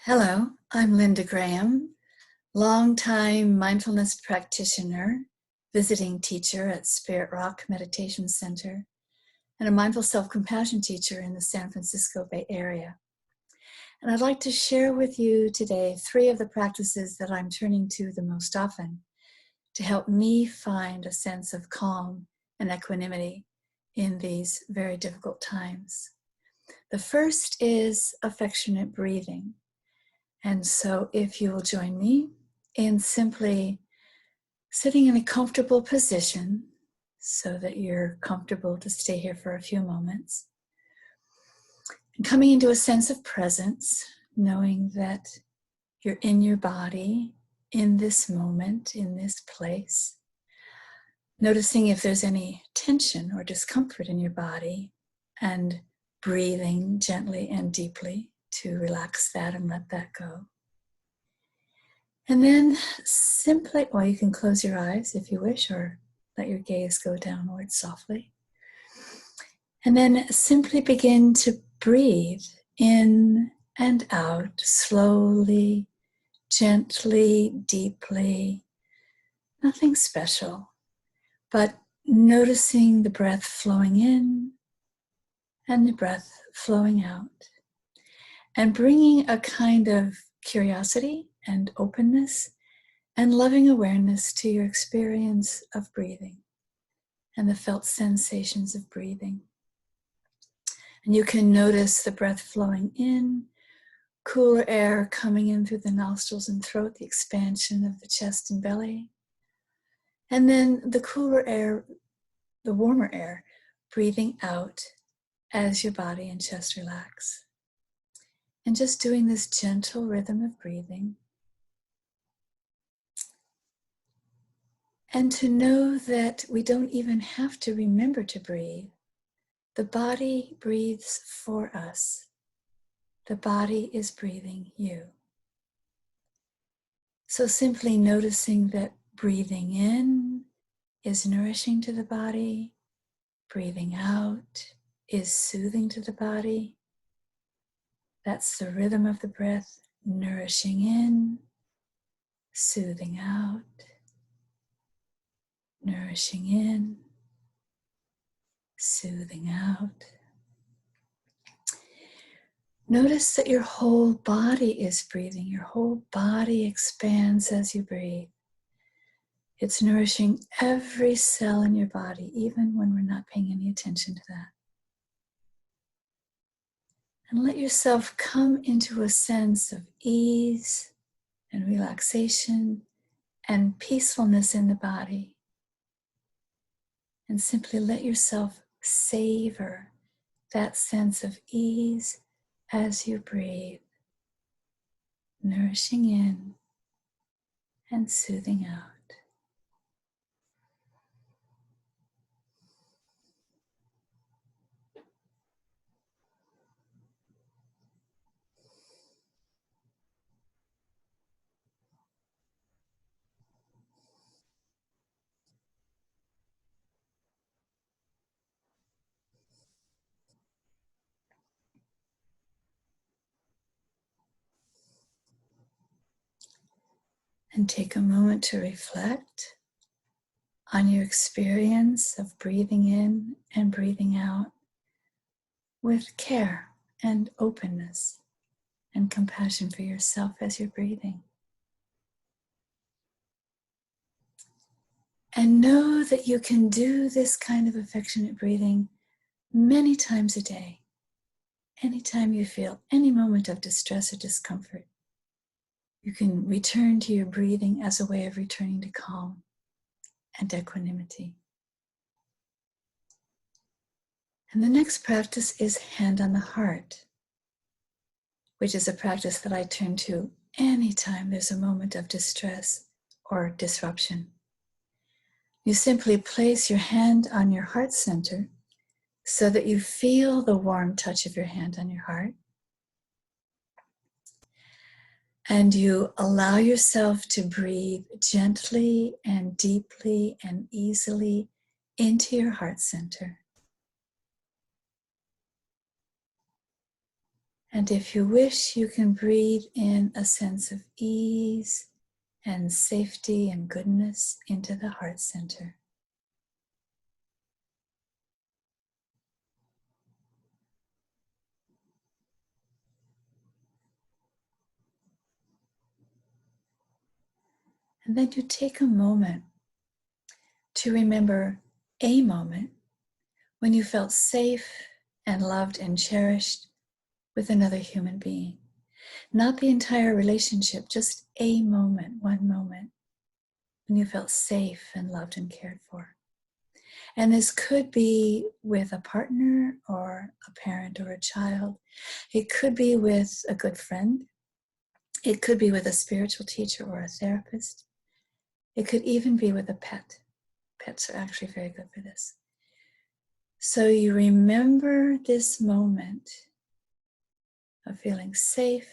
Hello, I'm Linda Graham, longtime mindfulness practitioner, visiting teacher at Spirit Rock Meditation Center, and a mindful self-compassion teacher in the San Francisco Bay Area. And I'd like to share with you today 3 of the practices that I'm turning to the most often to help me find a sense of calm and equanimity in these very difficult times. The first is affectionate breathing. And so if you will join me in simply sitting in a comfortable position so that you're comfortable to stay here for a few moments, and coming into a sense of presence, knowing that you're in your body, in this moment, in this place, noticing if there's any tension or discomfort in your body, and breathing gently and deeply to relax that and let that go. And then simply, or you can close your eyes if you wish, or let your gaze go downward softly. And then simply begin to breathe in and out, slowly, gently, deeply. Nothing special, but noticing the breath flowing in and the breath flowing out. And bringing a kind of curiosity and openness and loving awareness to your experience of breathing and the felt sensations of breathing. And you can notice the breath flowing in, cooler air coming in through the nostrils and throat, the expansion of the chest and belly. And then the cooler air, the warmer air, breathing out as your body and chest relax. And just doing this gentle rhythm of breathing. And to know that we don't even have to remember to breathe. The body breathes for us. The body is breathing you. So simply noticing that breathing in is nourishing to the body. Breathing out is soothing to the body. That's the rhythm of the breath, nourishing in, soothing out, nourishing in, soothing out. Notice that your whole body is breathing. Your whole body expands as you breathe. It's nourishing every cell in your body, even when we're not paying any attention to that. And let yourself come into a sense of ease and relaxation and peacefulness in the body. And simply let yourself savor that sense of ease as you breathe, nourishing in and soothing out. And take a moment to reflect on your experience of breathing in and breathing out with care and openness and compassion for yourself as you're breathing. And know that you can do this kind of affectionate breathing many times a day, anytime you feel any moment of distress or discomfort. You can return to your breathing as a way of returning to calm and equanimity. And the next practice is hand on the heart, which is a practice that I turn to anytime there's a moment of distress or disruption. You simply place your hand on your heart center so that you feel the warm touch of your hand on your heart. And you allow yourself to breathe gently and deeply and easily into your heart center. And if you wish, you can breathe in a sense of ease and safety and goodness into the heart center. And then you take a moment to remember a moment when you felt safe and loved and cherished with another human being. Not the entire relationship, just a moment, one moment when you felt safe and loved and cared for. And this could be with a partner or a parent or a child. It could be with a good friend. It could be with a spiritual teacher or a therapist. It could even be with a pet. Pets are actually very good for this. So you remember this moment of feeling safe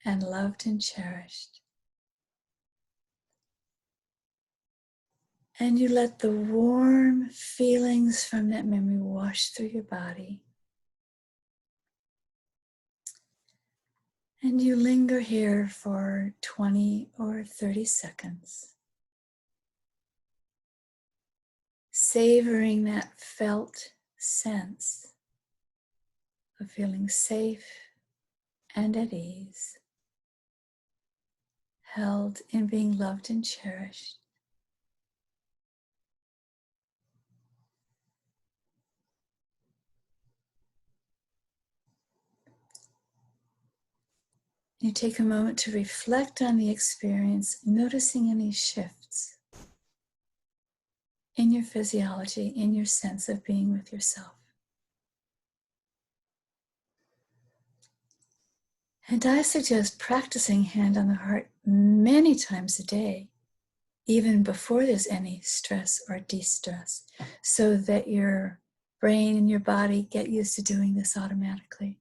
and loved and cherished. And you let the warm feelings from that memory wash through your body. And you linger here for 20 or 30 seconds, savoring that felt sense of feeling safe and at ease, held in being loved and cherished. You take a moment to reflect on the experience, noticing any shifts in your physiology, in your sense of being with yourself. And I suggest practicing hand on the heart many times a day, even before there's any stress or de-stress, so that your brain and your body get used to doing this automatically.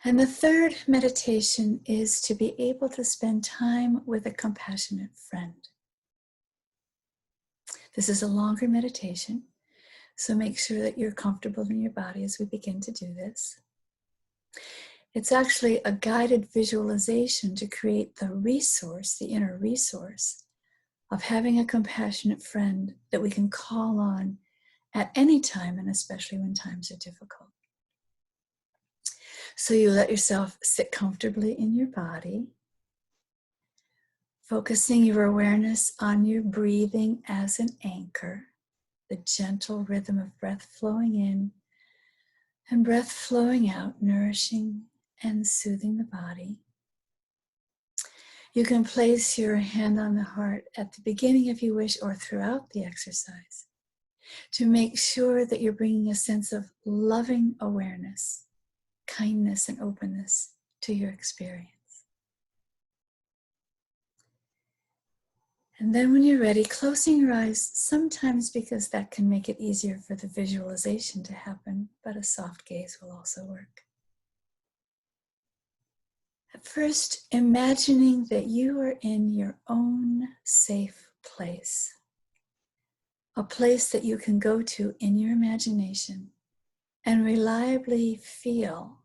And the third meditation is to be able to spend time with a compassionate friend. This is a longer meditation, so make sure that you're comfortable in your body as we begin to do this. It's actually a guided visualization to create the resource, the inner resource, of having a compassionate friend that we can call on at any time, and especially when times are difficult. So you let yourself sit comfortably in your body, focusing your awareness on your breathing as an anchor, the gentle rhythm of breath flowing in and breath flowing out, nourishing and soothing the body. You can place your hand on the heart at the beginning if you wish, or throughout the exercise, to make sure that you're bringing a sense of loving awareness, kindness, and openness to your experience. And then when you're ready, closing your eyes, sometimes because that can make it easier for the visualization to happen, but a soft gaze will also work. At first, imagining that you are in your own safe place, a place that you can go to in your imagination and reliably feel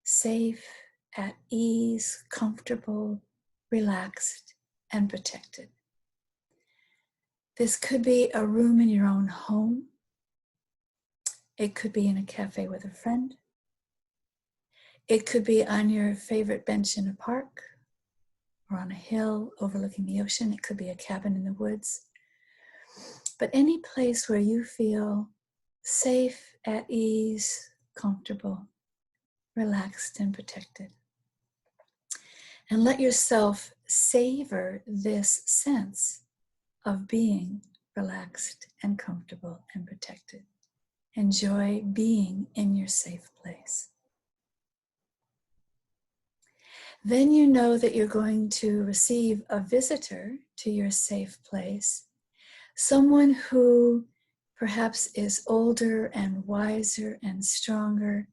safe, at ease, comfortable, relaxed, and protected. This could be a room in your own home. It could be in a cafe with a friend. It could be on your favorite bench in a park or on a hill overlooking the ocean. It could be a cabin in the woods. But any place where you feel safe, at ease, comfortable, relaxed, and protected. And let yourself savor this sense of being relaxed and comfortable and protected. Enjoy being in your safe place. Then you know that you're going to receive a visitor to your safe place, someone who perhaps is older and wiser and stronger,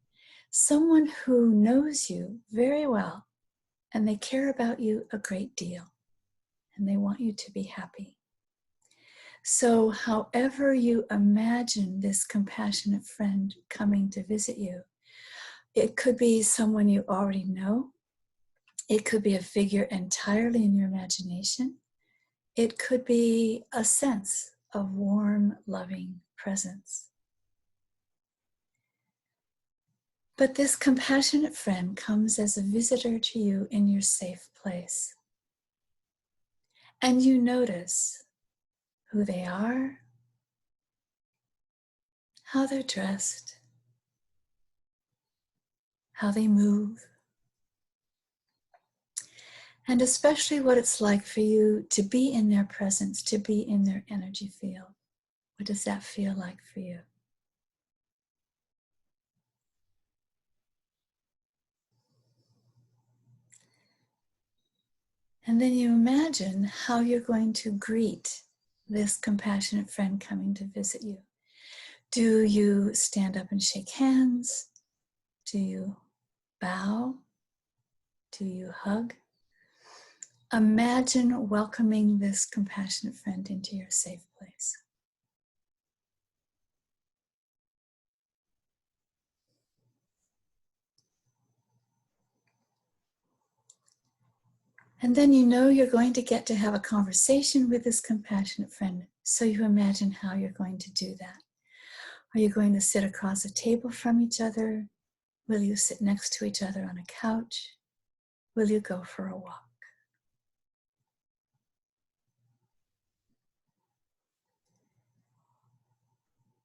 someone who knows you very well, and they care about you a great deal, and they want you to be happy. So however you imagine this compassionate friend coming to visit you, It could be someone you already know. It could be a figure entirely in your imagination. It could be a sense of warm, loving presence. But this compassionate friend comes as a visitor to you in your safe place. And you notice who they are, how they're dressed, how they move, and especially what it's like for you to be in their presence, to be in their energy field. What does that feel like for you? And then you imagine how you're going to greet this compassionate friend coming to visit you. Do you stand up and shake hands? Do you bow? Do you hug? Imagine welcoming this compassionate friend into your safe place. And then you know you're going to get to have a conversation with this compassionate friend. So you imagine how you're going to do that. Are you going to sit across a table from each other? Will you sit next to each other on a couch? Will you go for a walk?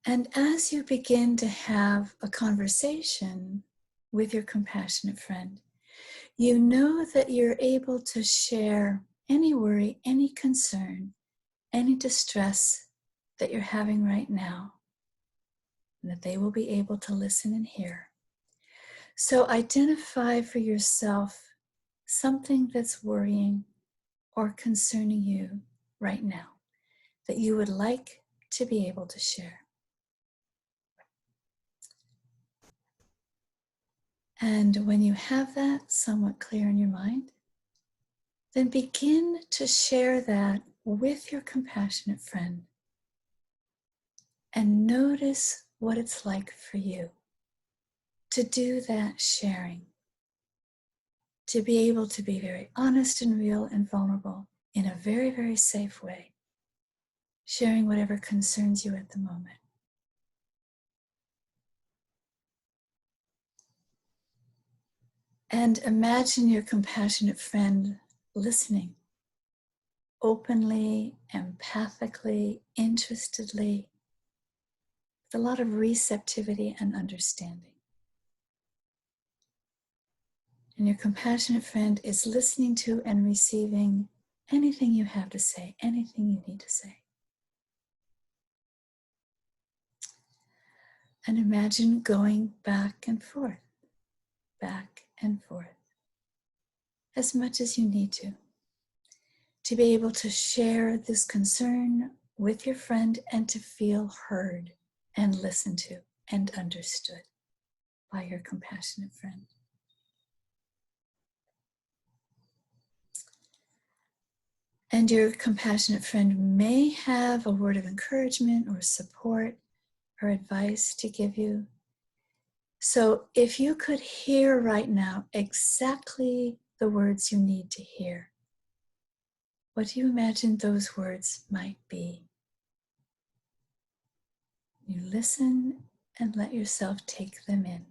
And as you begin to have a conversation with your compassionate friend, you know that you're able to share any worry, any concern, any distress that you're having right now, and that they will be able to listen and hear. So identify for yourself something that's worrying or concerning you right now that you would like to be able to share. And when you have that somewhat clear in your mind, then begin to share that with your compassionate friend and notice what it's like for you to do that sharing, to be able to be very honest and real and vulnerable in a very, very safe way, sharing whatever concerns you at the moment. And imagine your compassionate friend listening openly, empathically, interestedly, with a lot of receptivity and understanding. And your compassionate friend is listening to and receiving anything you have to say, anything you need to say. And imagine going back and forth, as much as you need to be able to share this concern with your friend and to feel heard and listened to and understood by your compassionate friend. And your compassionate friend may have a word of encouragement or support or advice to give you. So if you could hear right now exactly the words you need to hear, what do you imagine those words might be? You listen and let yourself take them in.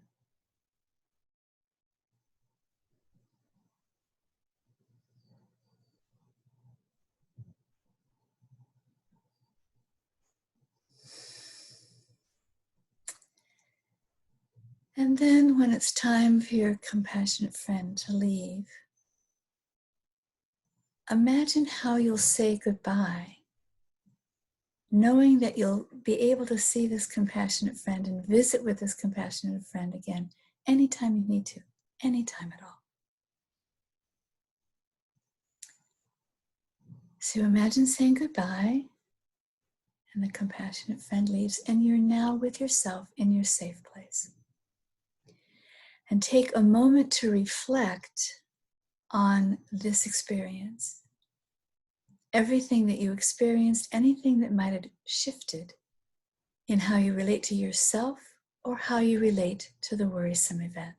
And then when it's time for your compassionate friend to leave, imagine how you'll say goodbye, knowing that you'll be able to see this compassionate friend and visit with this compassionate friend again anytime you need to, anytime at all. So imagine saying goodbye, and the compassionate friend leaves, and you're now with yourself in your safe place. And take a moment to reflect on this experience. Everything that you experienced, anything that might have shifted in how you relate to yourself or how you relate to the worrisome event.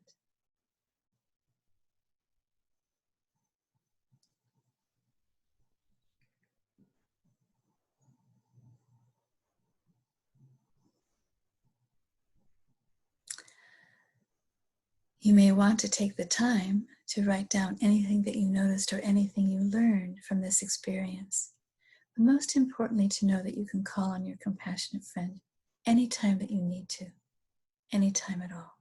You may want to take the time to write down anything that you noticed or anything you learned from this experience. But most importantly, to know that you can call on your compassionate friend anytime that you need to, anytime at all.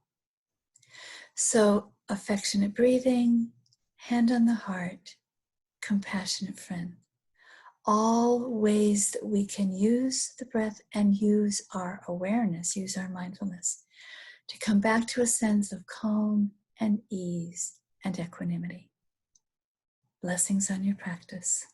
So, affectionate breathing, hand on the heart, compassionate friend. All ways that we can use the breath and use our awareness, use our mindfulness to come back to a sense of calm and ease and equanimity. Blessings on your practice.